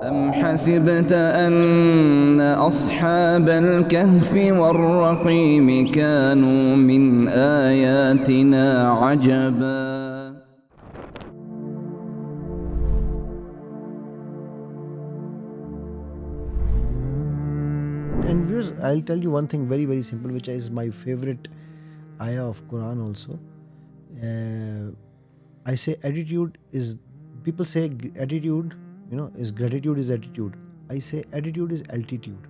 أم حسبت أن أصحاب الكهف والرقيم كانوا من آياتنا عجبا. And viewers, I'll tell you one thing very, very simple, which is my favorite ayah of Quran also. I say attitude is, people say attitude, is gratitude is attitude. I say attitude is altitude,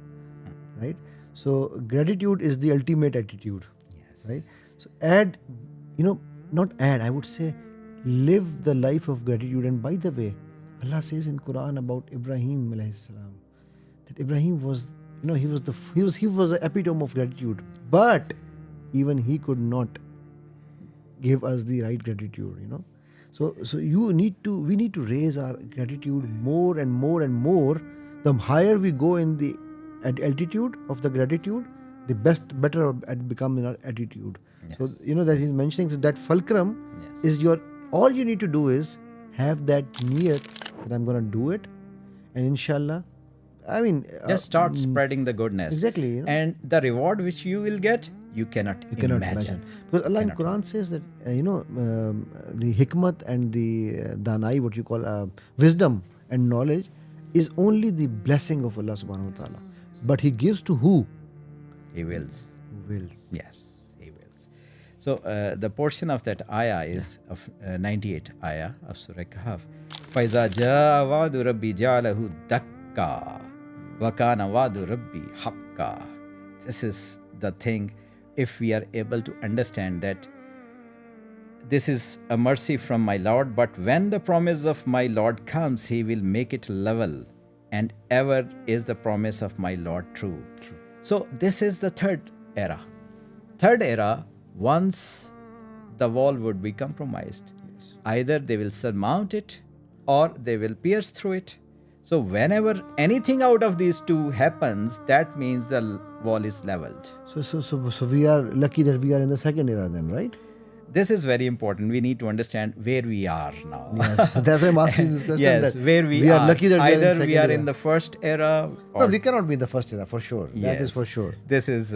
right? So gratitude is the ultimate attitude, right? So I would say live the life of gratitude. And by the way, Allah says in Quran about Ibrahim alayhi salam, that Ibrahim was, he was the epitome of gratitude, but even he could not give us the right gratitude. So we need to raise our gratitude more and more and more. The higher we go in the altitude of the gratitude, the better it become in our attitude. Yes. So that he's mentioning, so that fulcrum is all you need to do is have that niyat that I'm going to do it, and inshallah, just start spreading the goodness. Exactly. And the reward which you will get, you cannot imagine. Because Allah in Quran says that, the hikmat and the danai, what you call wisdom and knowledge, is only the blessing of Allah subhanahu wa ta'ala. But He gives to who? He wills. Who wills. Yes, He wills. So the portion of that ayah is of 98 ayah of Surah Kahf. فَإِذَا جَاءَ وَعْدُ رَبِّي جَعَلَهُ دَكَّا وَكَانَ وَعْدُ رَبِّي حَقًّا. This is the thing. If we are able to understand that this is a mercy from my Lord, but when the promise of my Lord comes, He will make it level, and ever is the promise of my Lord true. So this is the third era. Third era, once the wall would be compromised, either they will surmount it or they will pierce through it. So whenever anything out of these two happens, that means the wall is leveled. So we are lucky that we are in the second era then, right? This is very important. We need to understand where we are now. Yes, that's why I'm asking this question. Yes, where we are. Lucky that either we are in the first era. Or no, we cannot be in the first era for sure. Yes, that is for sure. This is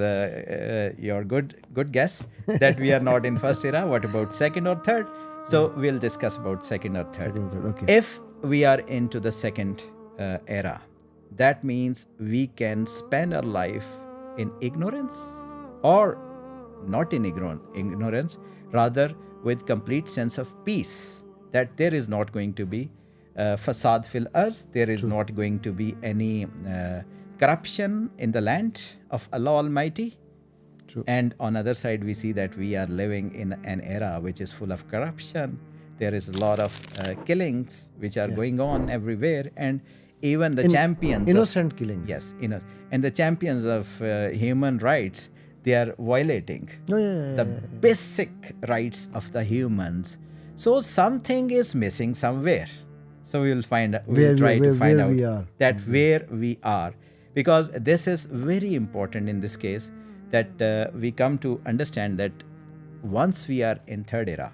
your good guess that we are not in first era. What about second or third? So we'll discuss about second or third. Okay. If we are into the second era, that means we can spend our life in ignorance, or not in ignorance, rather with complete sense of peace, that there is not going to be fasad fil arz, there is not going to be any corruption in the land of Allah Almighty. True. And on the other side, we see that we are living in an era which is full of corruption. There is a lot of killings which are going on everywhere, and even the champions innocent killings. Yes, and the champions of human rights, they are violating the basic rights of the humans. So something is missing somewhere. So we'll try to find out where we are, because this is very important in this case, that we come to understand that once we are in third era,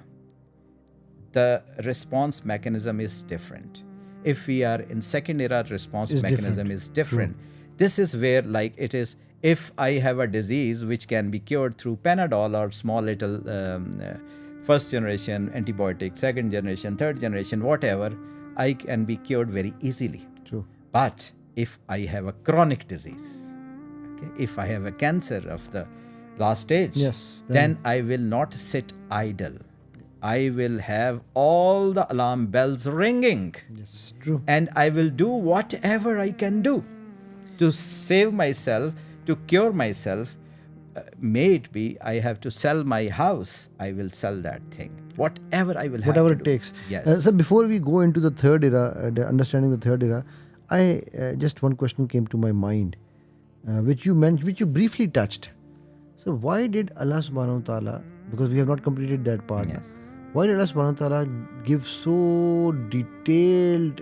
the response mechanism is different. If we are in second era, response mechanism is different. This is where, like, it is, if I have a disease which can be cured through Panadol or small little first generation antibiotic, second generation, third generation, whatever, I can be cured very easily. True. But if I have a chronic disease, if I have a cancer of the last stage, then I will not sit idle. I will have all the alarm bells ringing. Yes, true. And I will do whatever I can do to save myself, to cure myself. May it be I have to sell my house, I will sell that thing. Whatever I will have whatever to it do. takes. Yes. So before we go into the third era, understanding the third era, I just one question came to my mind, which you briefly touched. So why did Allah subhanahu wa ta'ala, because we have not completed that part. Yes. Why did Allah subhanahu wa ta'ala give so detailed,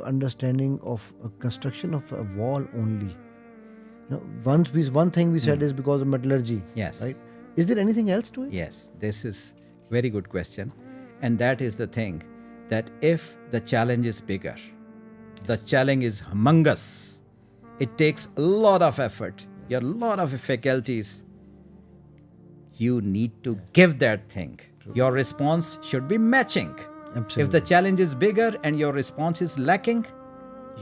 understanding of a construction of a wall only? One thing we said is because of metallurgy. Yes. Right? Is there anything else to it? Yes, this is very good question. And that is the thing, that if the challenge is bigger, The challenge is humongous. It takes a lot of effort, a lot of faculties. You need to give that thing. Your response should be matching. Absolutely. If the challenge is bigger and your response is lacking,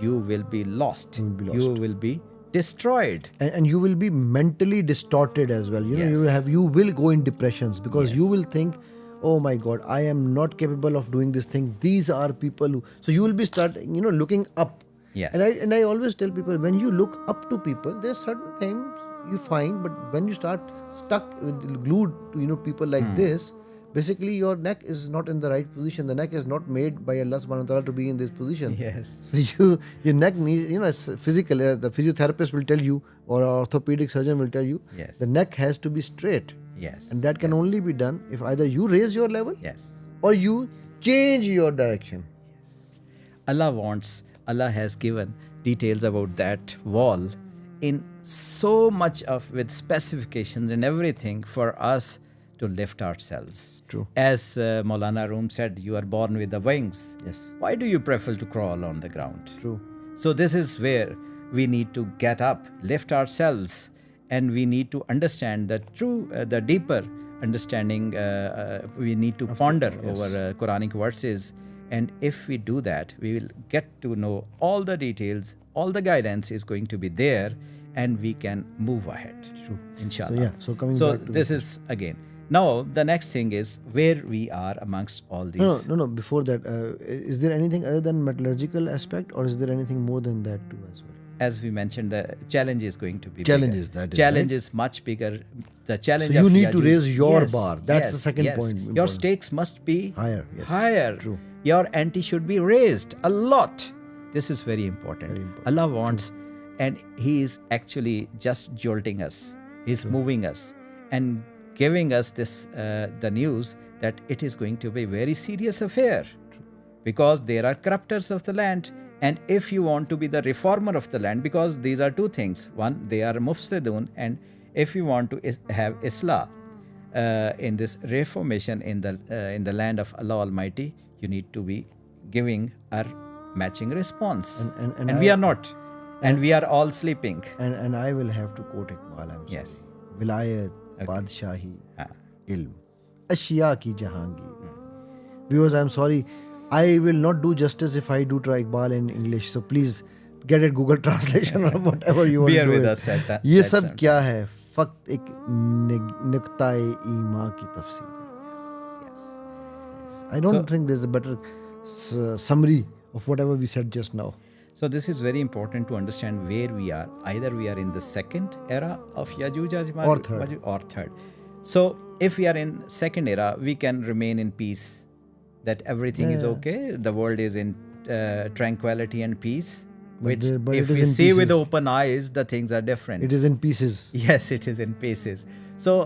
you will be lost. You will be destroyed. And you will be mentally distorted as well. You know, you will go in depressions because you will think, oh my God, I am not capable of doing this thing. These are people who, so you will be looking up. Yes. And I always tell people, when you look up to people, there's certain things you find, but when you start glued to people like this, basically your neck is not in the right position. The neck is not made by Allah subhanahu wa ta'ala to be in this position. Yes. So your neck needs, as physical, the physiotherapist will tell you, or an orthopedic surgeon will tell you, Yes. the neck has to be straight. Yes. And that can only be done if either you raise your level Yes. or you change your direction. Allah has given details about that wall in so much of with specifications and everything for us to lift ourselves. True. As Maulana Room said, you are born with the wings. Yes. Why do you prefer to crawl on the ground? True. So this is where we need to get up, lift ourselves, and we need to understand the deeper understanding. We need to ponder over Quranic verses. And if we do that, we will get to know all the details, all the guidance is going to be there, and we can move ahead. True. Inshallah. So coming back to this is again. Now the next thing is where we are amongst all these. No. Before that, is there anything other than metallurgical aspect, or is there anything more than that too as well? As we mentioned, the challenge is going to be Challenge bigger. is that is challenge right. is much bigger. The challenge. So you of need to Yajuj- raise your Yes, bar. That's the yes, second yes. point Your important. stakes must be Higher, yes. Higher. True. Your ante should be raised a lot. This is very important. Very important. Allah wants, and He is actually just jolting us. He's moving us and giving us this the news that it is going to be a very serious affair. Because there are corrupters of the land, and if you want to be the reformer of the land, because these are two things. One, they are mufsidun, and if you want to have Islah in this reformation in the land of Allah Almighty, you need to be giving our matching response. And we are not. And we are all sleeping. And I will have to quote Iqbal. I'm Yes. sorry. Vilayat, Badshaahi, Ilm, Ashya ki Jahangiri. Viewers, I'm sorry. I will not do justice if I do try Iqbal in English. So please get it Google translation or whatever you want Bear to do. with it. us at that. ये सब क्या है? फक्त एक नुक्ताए ईमा की तफसीर है. I don't think there's a better summary of whatever we said just now. So this is very important to understand where we are. Either we are in the second era of Yajuj Or third. or third. So if we are in second era, we can remain in peace, that everything is okay. The world is in tranquility and peace. Which But if it is we in see with pieces. open eyes, the things are different. It is in pieces. Yes, it is in pieces. So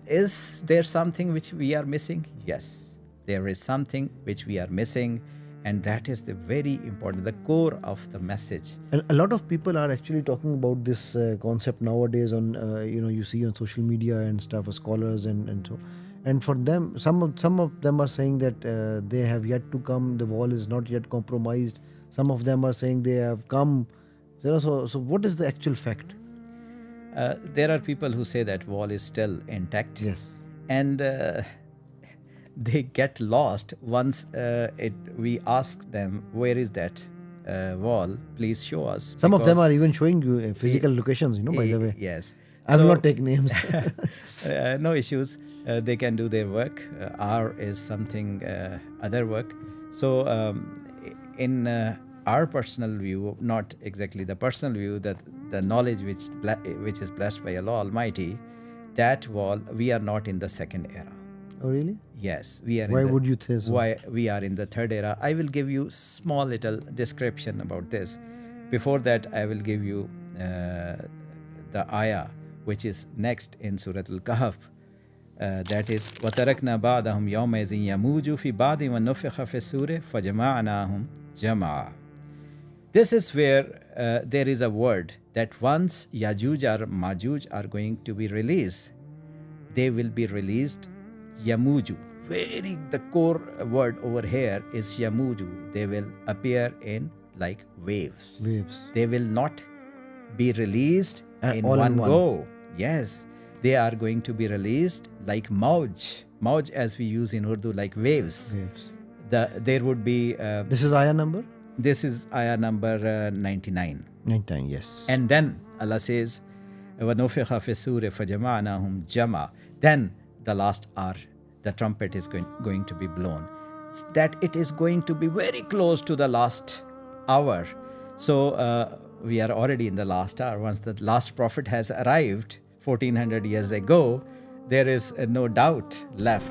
is there something which we are missing? Yes, there is something which we are missing. And that is the very important, the core of the message. And a lot of people are actually talking about this concept nowadays on, you see on social media and stuff, scholars and so. And for them, some of them are saying that they have yet to come, the wall is not yet compromised. Some of them are saying they have come. So what is the actual fact? There are people who say that wall is still intact. Yes. And they get lost once we ask them, where is that wall? Please show us. Some of them are even showing you physical locations, by the way. Yes. I will not take names. No issues. They can do their work. Our is something other work. So in our personal view, not exactly the personal view, that the knowledge which is blessed by Allah Almighty, that wall, we are not in the second era. Oh, really? Yes, we are. Why would you say so? Why we are in the third era? I will give you small little description about this. Before that, I will give you the ayah which is next in Surah Al-Kahf. That is, وَتَرَكْنَا بَعْدَهُمْ يَوْمَئِذٍ يَمُوجُ فِي بَعْضٍ وَنُفِخَ فِي السُّورِ فَجَمَعْنَاهُمْ جَمْعًا. This is where there is a word that once Yajuj or Majuj are going to be released, they will be released Yamuju. The core word over here is Yamuju. They will appear in like waves. Waves. They will not be released in all one in one. go. Yes, they are going to be released like mauj. Mauj, as we use in Urdu, like waves. Waves. There would be... This is ayah number? This is ayah number 99. 99, yes. And then Allah says, وَنُفِخَ فِي السُّورِ فَجَمَعْنَاهُمْ جَمَعًا. Then the last hour, the trumpet is going to be blown. That it is going to be very close to the last hour. So we are already in the last hour. Once the last prophet has arrived 1400 years ago, there is no doubt left